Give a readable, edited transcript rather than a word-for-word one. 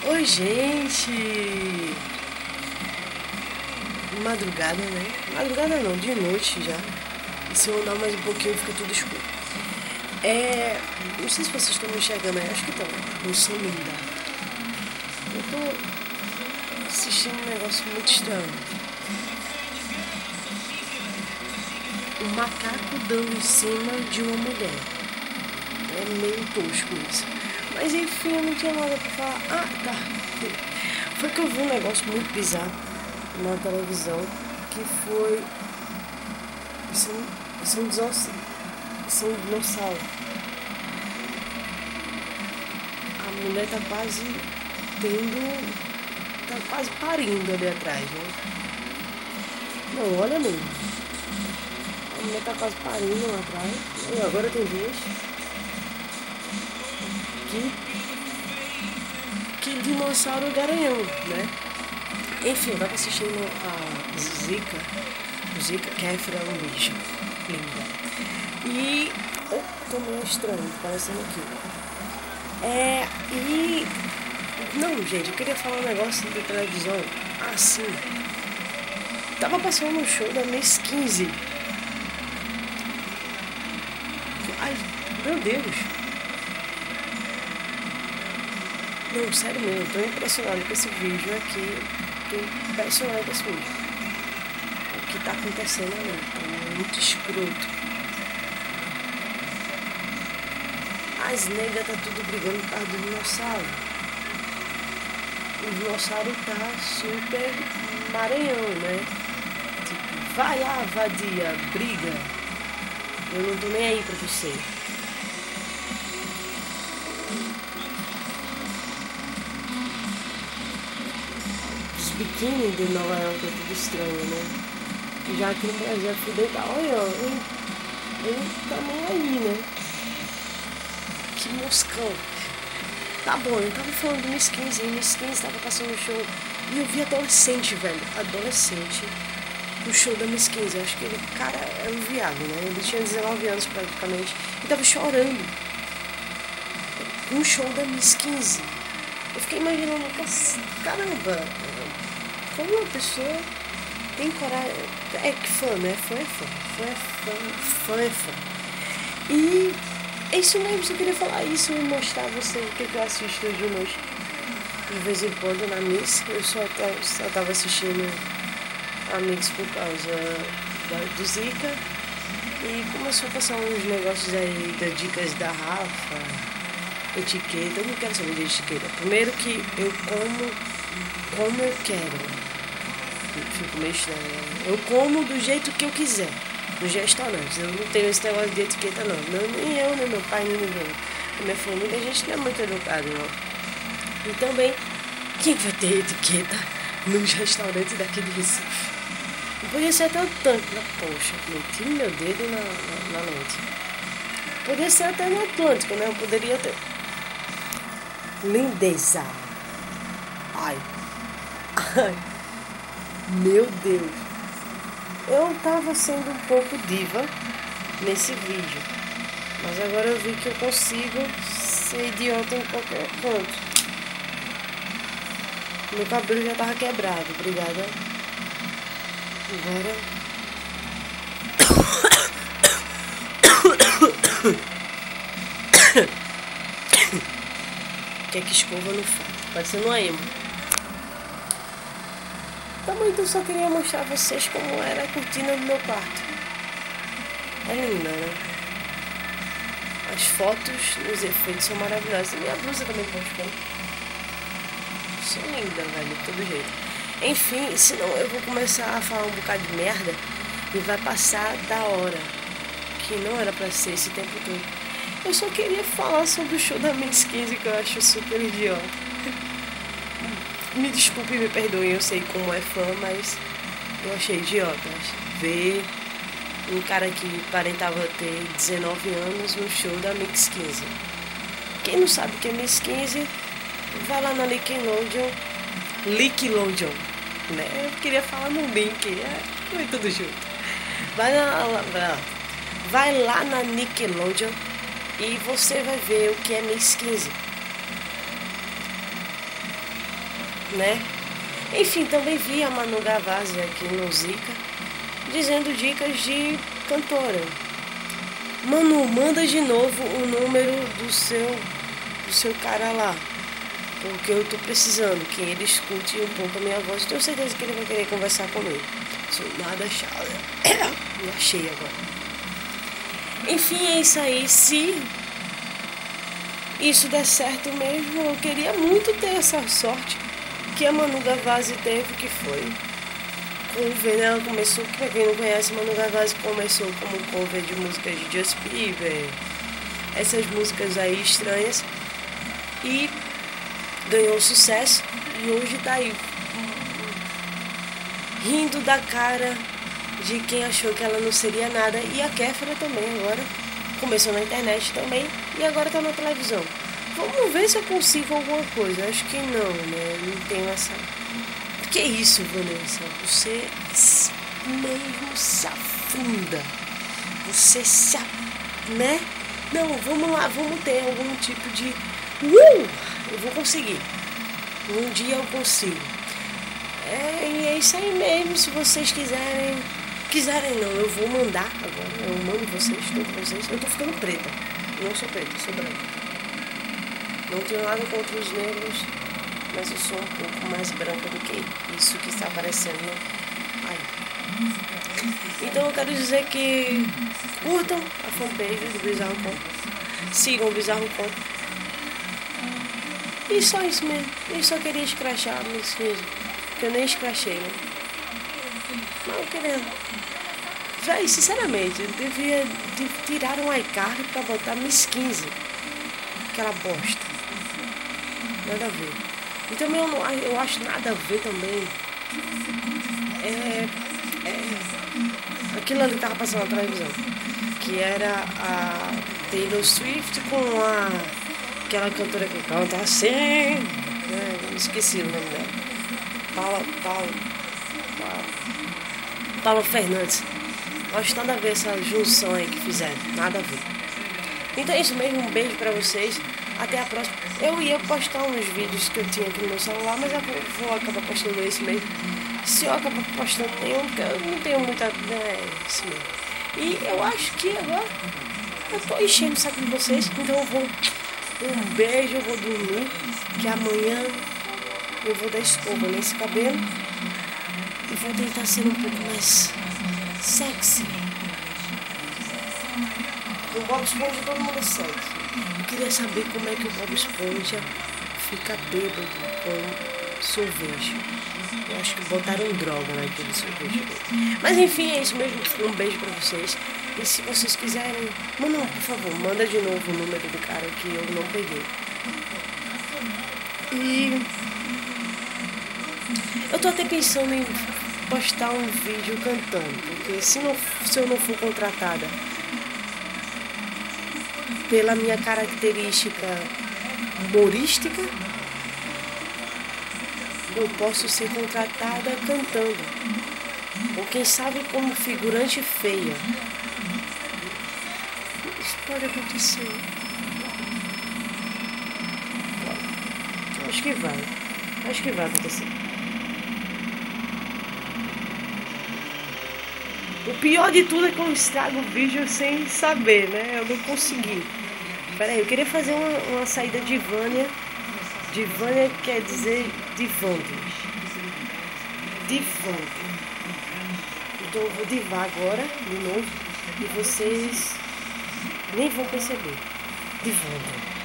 Oi, gente! Madrugada, né? Madrugada não, de noite já. E se eu andar mais um pouquinho, fica tudo escuro. Não sei se vocês estão me enxergando aí, acho que estão. No som linda. Eu tô assistindo um negócio muito estranho. Um macaco dando em cima de uma mulher. É meio tosco isso. Mas enfim, eu não tinha nada pra falar. Ah, tá. Foi que eu vi um negócio muito bizarro na televisão, que foi... São dinossauro. A mulher tá quase tá quase parindo ali atrás, né? Não, olha mesmo. A mulher tá quase parindo lá atrás. E agora tem duas. Que dinossauro garanhão, né? Enfim, eu tava assistindo a Zika, que é um bicho linda. E eu tô meio estranho, parecendo aqui. Não, gente, eu queria falar um negócio da televisão. Assim, tava passando um show da Miss 15. Ai, meu Deus. Não, sério mesmo, eu tô impressionado com esse vídeo aqui. Tô impressionado com esse vídeo. O que tá acontecendo ali, tá muito escroto. As negas tá tudo brigando por causa do dinossauro. O dinossauro tá super maranhão, né? Tipo, vai lá, vadia, briga. Eu não tô nem aí pra você. Biquíni de Nova York é tudo estranho, né? Já aqui no Brasil eu fui deitar, olha, ele tá nem aí, né? Que moscão. Tá bom, eu tava falando do Miss 15, e Miss 15 tava passando um show e eu vi adolescente, velho, no show da Miss 15. Eu acho que ele, cara, é um viado, né? Ele tinha 19 anos praticamente e tava chorando no show da Miss 15. Eu fiquei imaginando, caramba, como uma pessoa tem coragem. É que fã, né? Fã é fã. E é isso mesmo, eu queria falar isso e mostrar a vocês o que eu assisto de noite. De vez em quando na Mix, eu só tava assistindo a Mix por causa do Zika. E começou a passar uns negócios aí das dicas da Rafa, etiqueta. Eu não quero saber de etiqueta. Primeiro que eu como eu quero. Fico meio estranho. Eu como do jeito que eu quiser, nos restaurantes. Eu não tenho esse negócio de etiqueta, não. Nem eu, nem meu pai, nem ninguém. A minha família, a gente não é muito educado, não. E também, quem vai ter etiqueta nos restaurantes daqui de Recife? Podia ser até o tanque, né? Poxa, meti meu dedo na lente. Podia ser até no Atlântico, né? Eu poderia ter. Lindeza. Ai. Meu Deus. Eu tava sendo um pouco diva nesse vídeo. Mas agora eu vi que eu consigo ser idiota em qualquer canto. Meu cabelo já tava quebrado. Obrigada. Agora... que é que escova não faz? Parecendo uma emo. Então eu só queria mostrar a vocês como era a cortina do meu quarto. É linda, né? As fotos, os efeitos são maravilhosos. E minha blusa também gostou. São linda, velho, de todo jeito. Enfim, senão eu vou começar a falar um bocado de merda e vai passar da hora. Que não era pra ser esse tempo todo. Eu só queria falar sobre o show da Miss 15, que eu acho super idiota. Me desculpe e me perdoem, eu sei como é fã, mas eu achei idiota. Ver um cara que aparentava ter 19 anos no show da Miss 15. Quem não sabe o que é Miss 15, vai lá na Nickelodeon, né? Eu queria falar no link, foi tudo junto. Vai lá na Nickelodeon e você vai ver o que é Miss 15. né? Enfim, também vi a Manu Gavazzi aqui no Zica, dizendo dicas de cantora. Manu, manda de novo o número do seu cara lá, porque eu tô precisando que ele escute um pouco a minha voz. Tenho certeza que ele vai querer conversar comigo. Sou nada chata. Me achei agora. Enfim, é isso aí. Se isso der certo mesmo, eu queria muito ter essa sorte que a Manu Gavazzi teve, que foi cover, né? Ela começou, pra quem não conhece, Manu Gavazzi começou como cover de músicas de Justin Bieber, essas músicas aí estranhas, e ganhou sucesso, e hoje tá aí rindo da cara de quem achou que ela não seria nada. E a Kéfera também agora começou na internet também e agora tá na televisão. Vamos ver se eu consigo alguma coisa. Acho que não, né? Não tenho essa... Que isso, Vanessa? Você mesmo se afunda. Você se... né? Não, vamos lá, vamos ter algum tipo de... eu vou conseguir. Um dia eu consigo. E é isso aí mesmo. Se vocês quiserem não, eu vou mandar agora. Eu mando vocês, todos vocês. Eu tô ficando preta. Eu não sou preta, eu sou branca. Não tenho nada contra os negros, mas eu sou um pouco mais branca do que isso que está aparecendo aí. Então eu quero dizer que curtam a fanpage do Bizarro Conto, sigam o Bizarro Conto. E só isso mesmo. Eu só queria escrachar meus 15, que eu nem escrachei, né? Mas eu queria... Véi, sinceramente, eu devia tirar um iCard pra botar Miss 15. Aquela bosta. Nada a ver. E também eu acho nada a ver também. Aquilo ali que tava passando na televisão. Que era a Taylor Swift com aquela cantora que canta assim. Esqueci o nome dela. Paula Fernandes. Acho nada a ver essa junção aí que fizeram. Nada a ver. Então é isso mesmo. Um beijo pra vocês. Até a próxima. Eu ia postar uns vídeos que eu tinha aqui no meu celular, mas eu vou acabar postando esse mesmo. Se eu acabar postando nenhum, porque eu não tenho muita... esse mesmo. E eu acho que agora eu tô enchendo o saco de vocês. Então eu vou... Um beijo, eu vou dormir. Que amanhã eu vou dar escova nesse cabelo. E vou tentar ser um pouco mais sexy. O Bob Esponja todo mundo é sexy. Eu queria saber como é que o Bob Esponja fica bêbado com sorvete. Eu acho que botaram droga naquele sorvete. Mas enfim, é isso mesmo. Um beijo pra vocês. E se vocês quiserem, por favor, manda de novo o número do cara que eu não peguei. E eu tô até pensando em postar um vídeo cantando, porque se eu não for contratada pela minha característica humorística, eu posso ser contratada cantando, ou quem sabe como figurante feia. Isso pode acontecer. Acho que vai acontecer. O pior de tudo é que eu estrago o vídeo sem saber, né? Eu não consegui. Pera aí, eu queria fazer uma saída de Vânia. De Vânia quer dizer divando. Divando. Então eu vou divar agora, de novo. E vocês nem vão perceber. Divando.